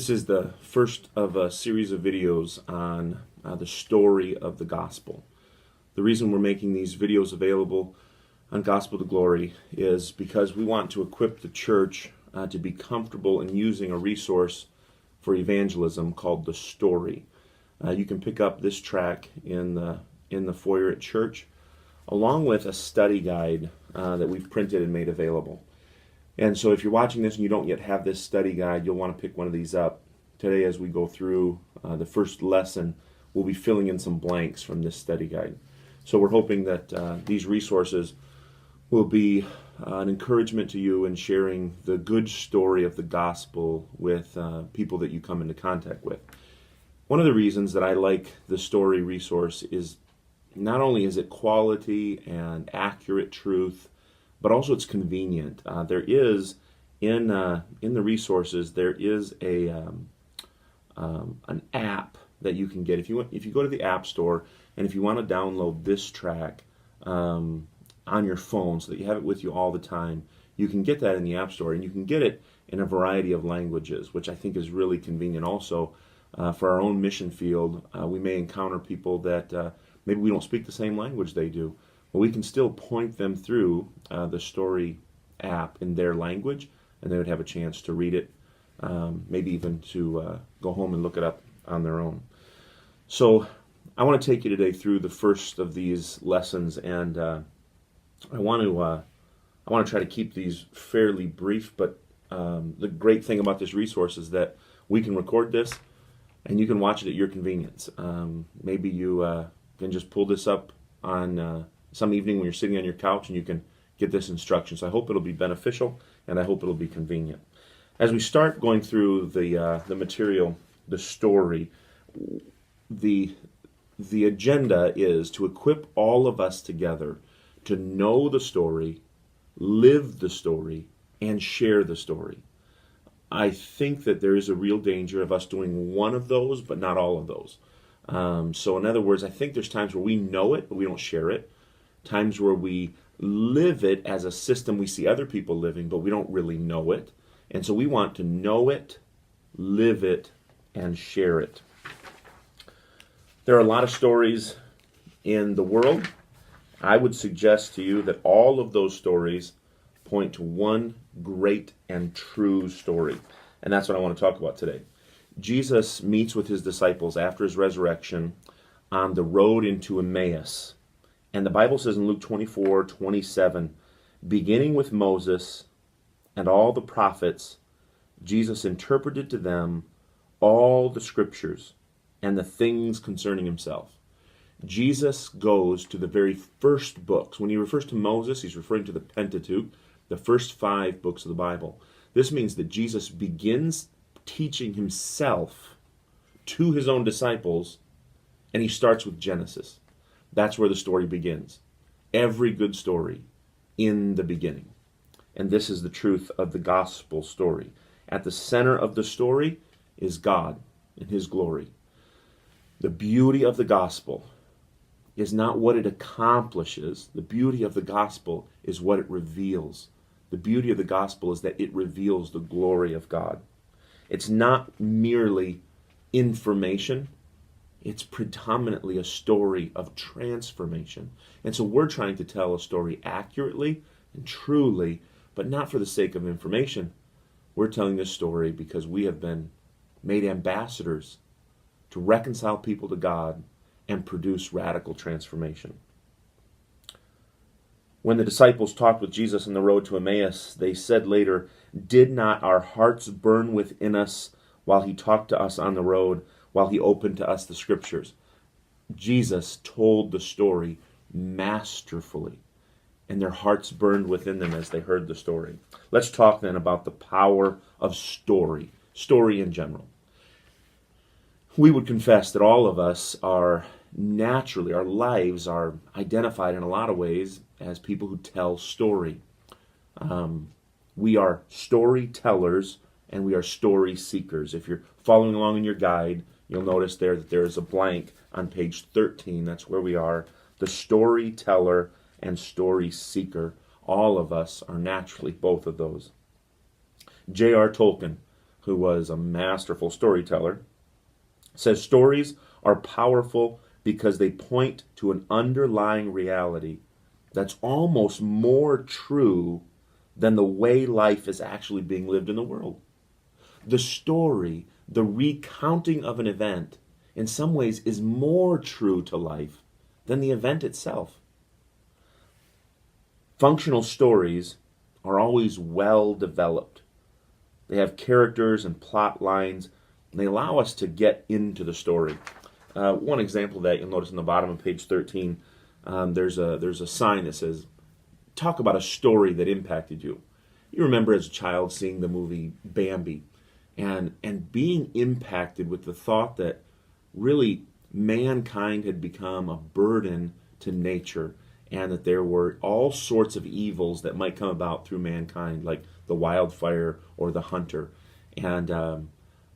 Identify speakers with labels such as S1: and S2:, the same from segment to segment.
S1: This is the first of a series of videos on the story of the gospel. The reason we're making these videos available on Gospel to Glory is because we want to equip the church to be comfortable in using a resource for evangelism called The Story. You can pick up this track in the foyer at church, along with a study guide that we've printed and made available. And so if you're watching this and you don't yet have this study guide, you'll want to pick one of these up. Today as we go through the first lesson, we'll be filling in some blanks from this study guide. So we're hoping that these resources will be an encouragement to you in sharing the good story of the gospel with people that you come into contact with. One of the reasons that I like the story resource is not only is it quality and accurate truth, but also it's convenient. There is in the resources there is an app that you can get if you go to the App Store, and if you want to download this track on your phone so that you have it with you all the time, you can get that in the App Store, and you can get it in a variety of languages, which I think is really convenient. Also, for our own mission field, we may encounter people that maybe we don't speak the same language they do. Well, we can still point them through the Story app in their language, and they would have a chance to read it, maybe even to go home and look it up on their own. So I want to take you today through the first of these lessons, and I want to try to keep these fairly brief. But the great thing about this resource is that we can record this, and you can watch it at your convenience. Maybe you can just pull this up on some evening when you're sitting on your couch, and you can get this instruction. So I hope it'll be beneficial, and I hope it'll be convenient. As we start going through the material, the story, the agenda is to equip all of us together to know the story, live the story, and share the story. I think that there is a real danger of us doing one of those, but not all of those. So in other words, I think there's times where we know it, but we don't share it. Times where we live it as a system we see other people living, but we don't really know it. And so we want to know it, live it, and share it. There are a lot of stories in the world. I would suggest to you that all of those stories point to one great and true story. And that's what I want to talk about today. Jesus meets with his disciples after his resurrection on the road into Emmaus. And the Bible says in Luke 24:27, beginning with Moses and all the prophets, Jesus interpreted to them all the scriptures and the things concerning himself. Jesus goes to the very first books. When he refers to Moses, he's referring to the Pentateuch, the first 5 books of the Bible. This means that Jesus begins teaching himself to his own disciples, and he starts with Genesis. That's where the story begins. Every good story in the beginning. And this is the truth of the gospel story. At the center of the story is God and his glory. The beauty of the gospel is not what it accomplishes. The beauty of the gospel is what it reveals. The beauty of the gospel is that it reveals the glory of God. It's not merely information. It's predominantly a story of transformation. And so we're trying to tell a story accurately and truly, but not for the sake of information. We're telling this story because we have been made ambassadors to reconcile people to God and produce radical transformation. When the disciples talked with Jesus on the road to Emmaus, they said later, "Did not our hearts burn within us while he talked to us on the road, while he opened to us the scriptures?" Jesus told the story masterfully, and their hearts burned within them as they heard the story. Let's talk then about the power of story in general. We would confess that all of us are naturally, our lives are identified in a lot of ways as people who tell story. We are storytellers and we are story seekers. If you're following along in your guide, you'll notice there that there is a blank on page 13. That's where we are. The storyteller and story seeker. All of us are naturally both of those. J.R. Tolkien, who was a masterful storyteller, says stories are powerful because they point to an underlying reality that's almost more true than the way life is actually being lived in the world. The story, the recounting of an event, in some ways is more true to life than the event itself. Functional stories are always well developed. They have characters and plot lines, and they allow us to get into the story. One example of that you'll notice in the bottom of page 13, there's a sign that says, talk about a story that impacted you. You remember as a child seeing the movie Bambi and being impacted with the thought that really mankind had become a burden to nature, and that there were all sorts of evils that might come about through mankind, like the wildfire or the hunter. And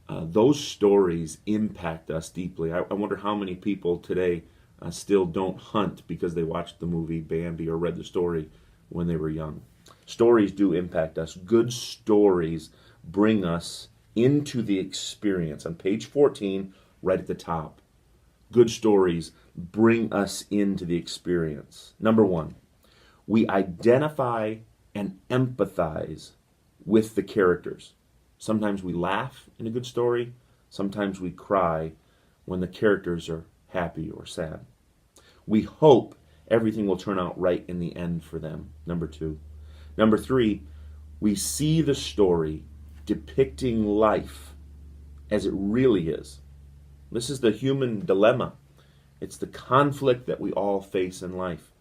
S1: those stories impact us deeply. I wonder how many people today still don't hunt because they watched the movie Bambi or read the story when they were young. Stories do impact us. Good stories bring us into the experience. On page 14, right at the top, good stories bring us into the experience. Number one, we identify and empathize with the characters. Sometimes we laugh in a good story. Sometimes we cry when the characters are happy or sad. We hope everything will turn out right in the end for them. Number two. Number three, we see the story depicting life as it really is. This is the human dilemma. It's the conflict that we all face in life.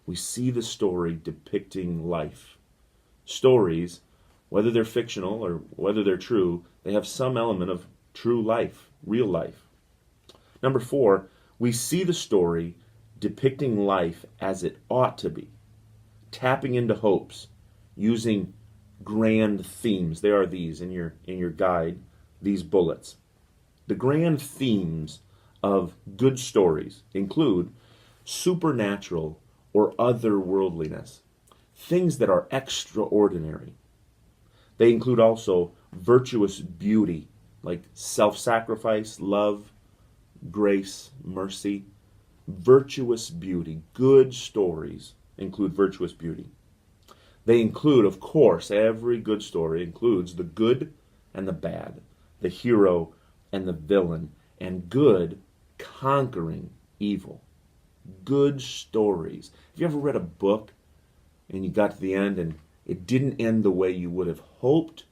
S1: We see the story depicting life. Stories, whether they're fictional or whether they're true, they have some element of true life, real life. Number four, we see the story depicting life as it ought to be, tapping into hopes, using grand themes. There are these in your guide, these bullets. The grand themes of good stories include supernatural or otherworldliness, things that are extraordinary. They include also virtuous beauty, like self-sacrifice, love, grace, mercy. Virtuous beauty. Good stories include virtuous beauty. They include, of course, every good story includes the good and the bad, the hero and the villain, and good conquering evil. Good stories. Have you ever read a book and you got to the end and it didn't end the way you would have hoped,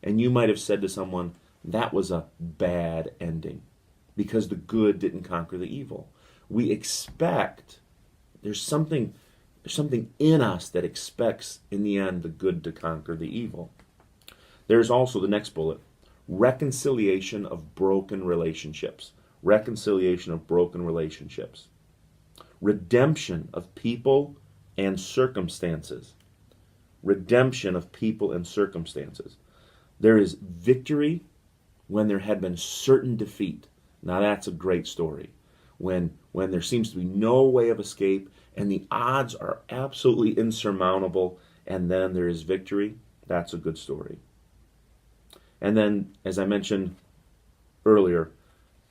S1: and you might have said to someone, that was a bad ending because the good didn't conquer the evil? We expect, there's something in us that expects in the end the good to conquer the evil. There's also the next bullet, reconciliation of broken relationships. Reconciliation of broken relationships. Redemption of people and circumstances. Redemption of people and circumstances. There is victory when there had been certain defeat. Now that's a great story. When there seems to be no way of escape and the odds are absolutely insurmountable, and then there is victory, that's a good story. And then, as I mentioned earlier,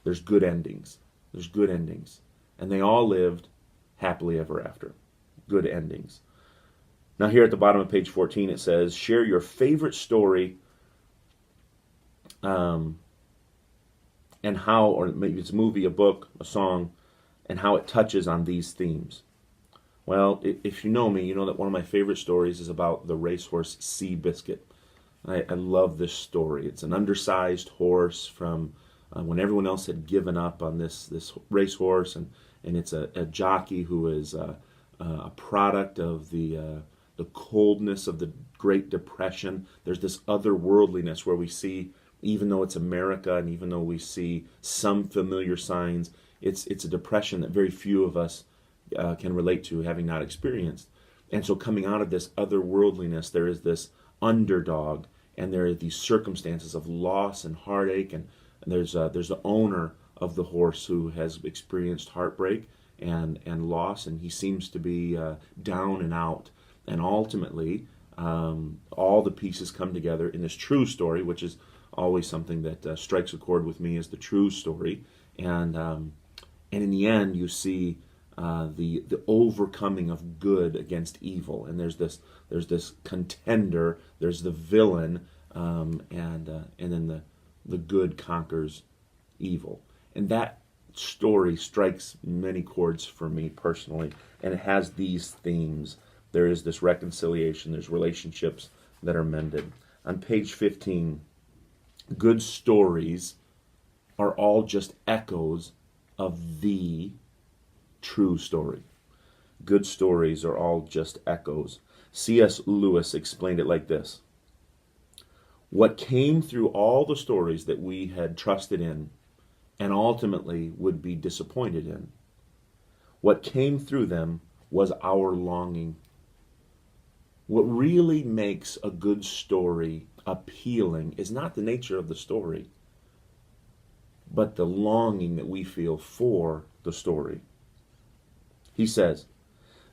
S1: there's good endings. There's good endings. And they all lived happily ever after. Good endings. Now here at the bottom of page 14 it says, share your favorite story and how, or maybe it's a movie, a book, a song, and how it touches on these themes. Well, if you know me, you know that one of my favorite stories is about the racehorse Seabiscuit. I love this story. It's an undersized horse from when everyone else had given up on this racehorse, and it's a jockey who is a product of the coldness of the Great Depression. There's this otherworldliness where we see, even though it's America and even though we see some familiar signs, it's a depression that very few of us can relate to, having not experienced. And so coming out of this otherworldliness, there is this underdog, and there are these circumstances of loss and heartache, and there's the owner of the horse who has experienced heartbreak and loss, and he seems to be down and out. And ultimately, all the pieces come together in this true story, which is always something that strikes a chord with me, is the true story. And in the end, you see the overcoming of good against evil, and there's this contender, there's the villain, and then the good conquers evil, and that story strikes many chords for me personally, and it has these themes. There is this reconciliation, there's relationships that are mended. On page 15, good stories are all just echoes of the true story. Good stories are all just echoes. C.S. Lewis explained it like this: what came through all the stories that we had trusted in and ultimately would be disappointed in, what came through them was our longing. What really makes a good story appealing is not the nature of the story, but the longing that we feel for the story. He says,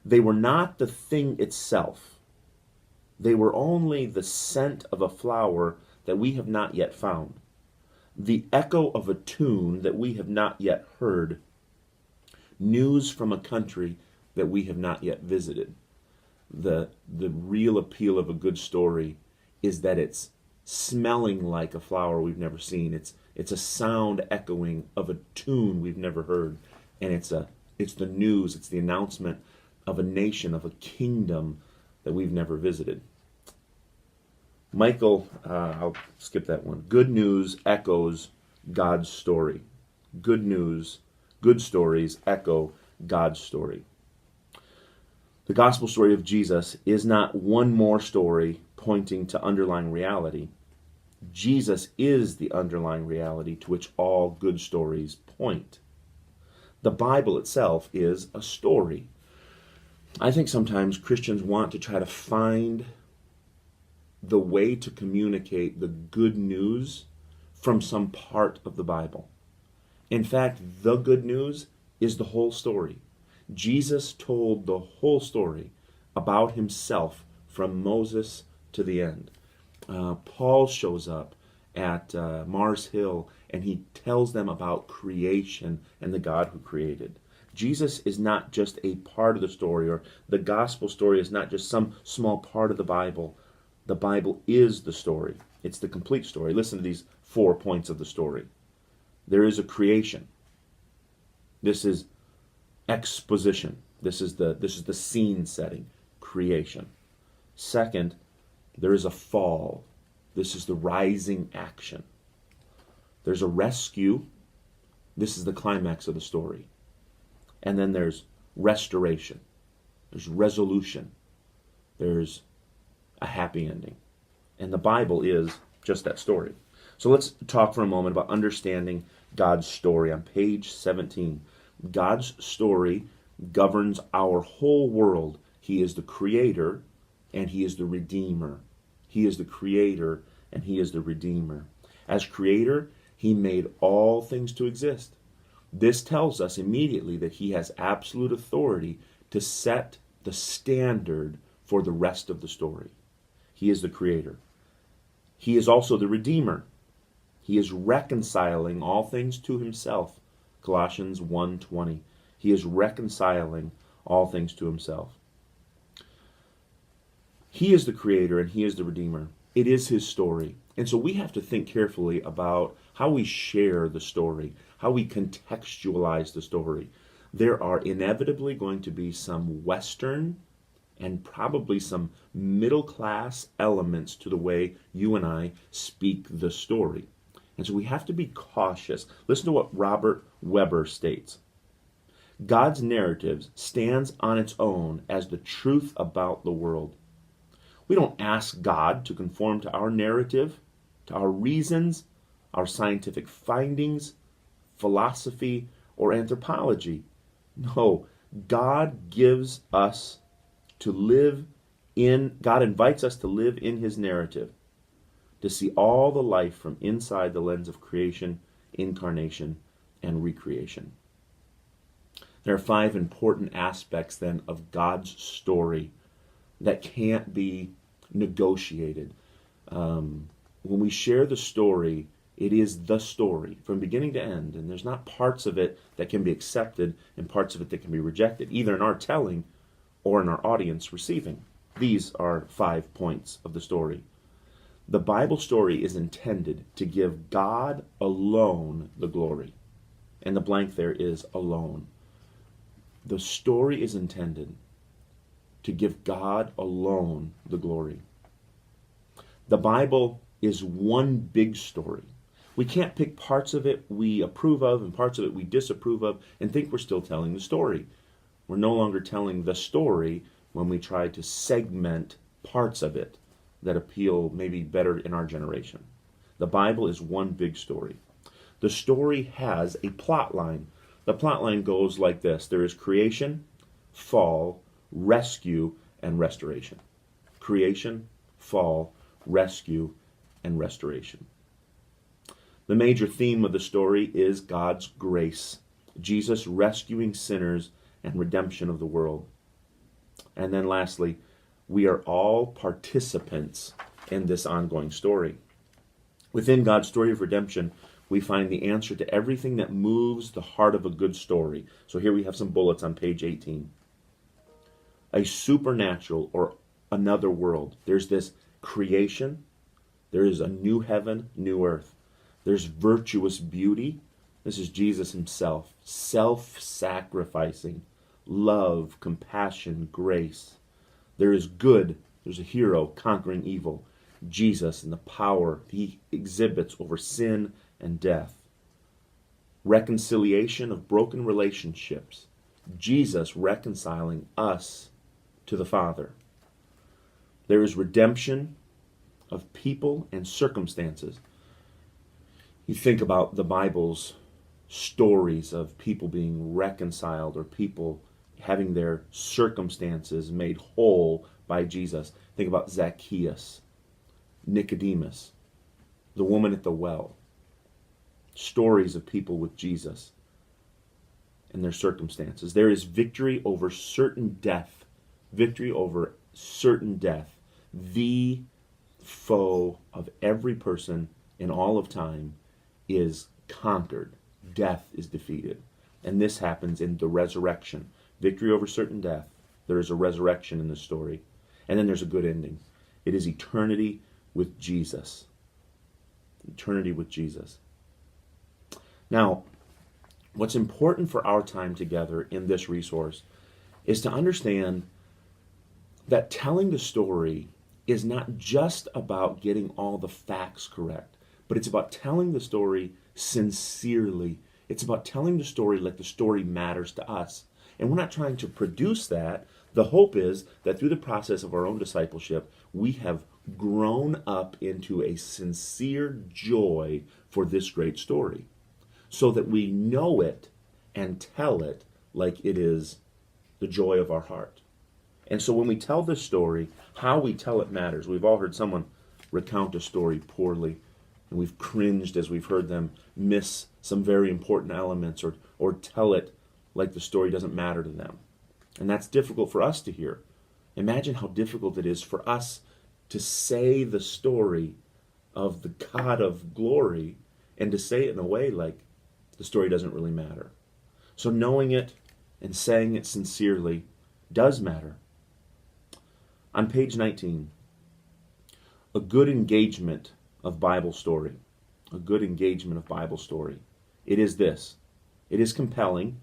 S1: they were not the thing itself. They were only the scent of a flower that we have not yet found, the echo of a tune that we have not yet heard, news from a country that we have not yet visited. The real appeal of a good story is that it's smelling like a flower we've never seen. It's a sound echoing of a tune we've never heard, and it's the news, it's the announcement of a nation, of a kingdom that we've never visited. Michael, I'll skip that one. Good news echoes God's story. Good news, good stories echo God's story. The gospel story of Jesus is not one more story pointing to underlying reality. Jesus is the underlying reality to which all good stories point. The Bible itself is a story. I think sometimes Christians want to try to find the way to communicate the good news from some part of the Bible. In fact, the good news is the whole story. Jesus told the whole story about himself from Moses to the end. Paul shows up at Mars Hill and he tells them about creation and the God who created. Jesus is not just a part of the story, or the gospel story is not just some small part of the Bible. The Bible is the story. It's the complete story. Listen to these 4 points of the story. There is a creation. This is exposition. This is the scene setting. Creation. Second, there is a fall. This is the rising action. There's a rescue. This is the climax of the story. And then there's restoration. There's resolution. There's a happy ending. And the Bible is just that story. So let's talk for a moment about understanding God's story. On page 17, God's story governs our whole world. He is the creator and he is the redeemer. He is the creator and he is the redeemer. As creator, he made all things to exist. This tells us immediately that he has absolute authority to set the standard for the rest of the story. He is the creator. He is also the redeemer. He is reconciling all things to himself. Colossians 1:20. He is reconciling all things to himself. He is the creator and he is the redeemer. It is his story. And so we have to think carefully about how we share the story, how we contextualize the story. There are inevitably going to be some Western and probably some middle-class elements to the way you and I speak the story. And so we have to be cautious. Listen to what Robert Weber states. God's narrative stands on its own as the truth about the world. We don't ask God to conform to our narrative, to our reasons, our scientific findings, philosophy, or anthropology. No, God gives us to live in, God invites us to live in his narrative, to see all the life from inside the lens of creation, incarnation, and recreation. There are 5 important aspects then of God's story that can't be negotiated. when we share the story, it is the story from beginning to end, and there's not parts of it that can be accepted and parts of it that can be rejected, either in our telling or in our audience receiving. These are 5 points of the story. The Bible story is intended to give God alone the glory. And the blank there is alone. The story is intended to give God alone the glory. The Bible is one big story. We can't pick parts of it we approve of and parts of it we disapprove of and think we're still telling the story. We're no longer telling the story when we try to segment parts of it that appeal maybe better in our generation. The Bible is one big story. The story has a plot line. The plot line goes like this. There is creation, fall, rescue, and restoration. Creation, fall, rescue, and restoration. The major theme of the story is God's grace, Jesus rescuing sinners and redemption of the world. And then lastly, we are all participants in this ongoing story. Within God's story of redemption, we find the answer to everything that moves the heart of a good story. So here we have some bullets on page 18. A supernatural or another world. There's this creation. There is a new heaven, new earth. There's virtuous beauty. This is Jesus himself. Self-sacrificing. Love, compassion, grace. There is good. There's a hero conquering evil. Jesus and the power he exhibits over sin and death. Reconciliation of broken relationships. Jesus reconciling us to the Father. There is redemption of people and circumstances. You think about the Bible's stories of people being reconciled or people having their circumstances made whole by Jesus. Think about Zacchaeus, Nicodemus, the woman at the well. Stories of people with Jesus and their circumstances. There is victory over certain death. Victory over certain death. The foe of every person in all of time is conquered. Death is defeated. And this happens in the resurrection. Victory over certain death. There is a resurrection in the story. And then there's a good ending. It is eternity with Jesus. Eternity with Jesus. Now, what's important for our time together in this resource is to understand that telling the story is not just about getting all the facts correct, but it's about telling the story sincerely. It's about telling the story like the story matters to us. And we're not trying to produce that. The hope is that through the process of our own discipleship, we have grown up into a sincere joy for this great story, so that we know it and tell it like it is the joy of our heart. And so when we tell this story, how we tell it matters. We've all heard someone recount a story poorly, and we've cringed as we've heard them miss some very important elements or tell it like the story doesn't matter to them. And that's difficult for us to hear. Imagine how difficult it is for us to say the story of the God of glory and to say it in a way like the story doesn't really matter. So knowing it and saying it sincerely does matter. On page 19, a good engagement of Bible story. A good engagement of Bible story. It is this. It is compelling.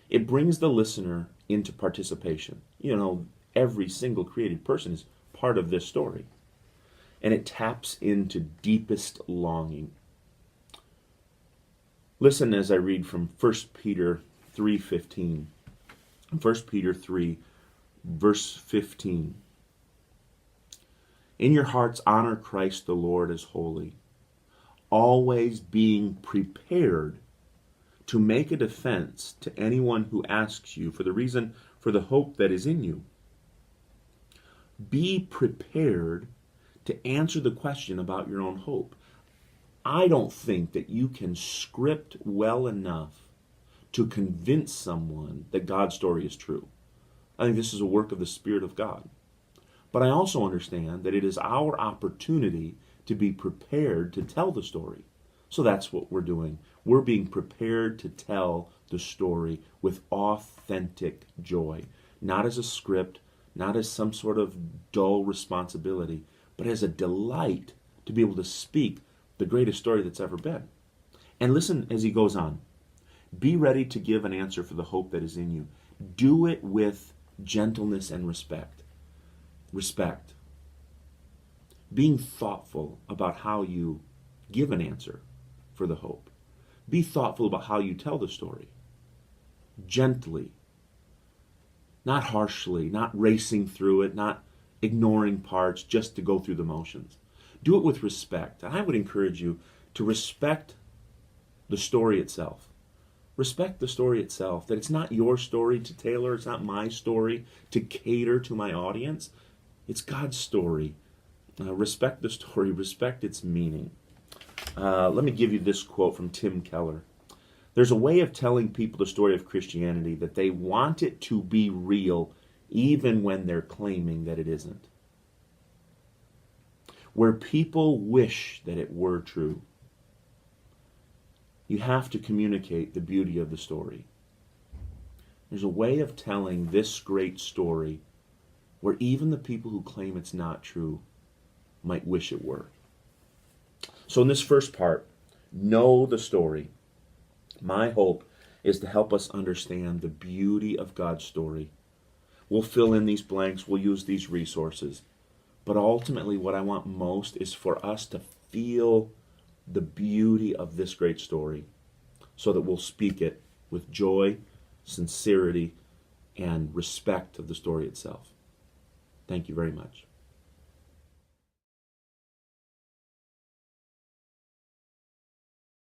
S1: It brings the listener into participation. You know, every single created person is part of this story. And it taps into deepest longing. Listen as I read from 1 Peter 3:15. 1 Peter 3, verse 15. In your hearts honor Christ the Lord as holy, always being prepared to make a defense to anyone who asks you for the reason for the hope that is in you. Be prepared to answer the question about your own hope. I don't think that you can script well enough to convince someone that God's story is true. I think this is a work of the Spirit of God. But I also understand that it is our opportunity to be prepared to tell the story. So that's what we're doing. We're being prepared to tell the story with authentic joy, not as a script, not as some sort of dull responsibility, but as a delight to be able to speak the greatest story that's ever been. And listen as he goes on. Be ready to give an answer for the hope that is in you. Do it with gentleness and respect. Respect. Being thoughtful about how you give an answer for the hope. Be thoughtful about how you tell the story. Gently. Not harshly, not racing through it, not ignoring parts just to go through the motions. Do it with respect. And I would encourage you to respect the story itself. Respect the story itself, that it's not your story to tailor, it's not my story to cater to my audience. It's God's story. Respect the story, respect its meaning. Let me give you this quote from Tim Keller. There's a way of telling people the story of Christianity that they want it to be real even when they're claiming that it isn't. Where people wish that it were true. You have to communicate the beauty of the story. There's a way of telling this great story where even the people who claim it's not true might wish it were. So in this first part, know the story. My hope is to help us understand the beauty of God's story. We'll fill in these blanks, we'll use these resources. But ultimately, what I want most is for us to feel the beauty of this great story so that we'll speak it with joy, sincerity, and respect of the story itself. Thank you very much.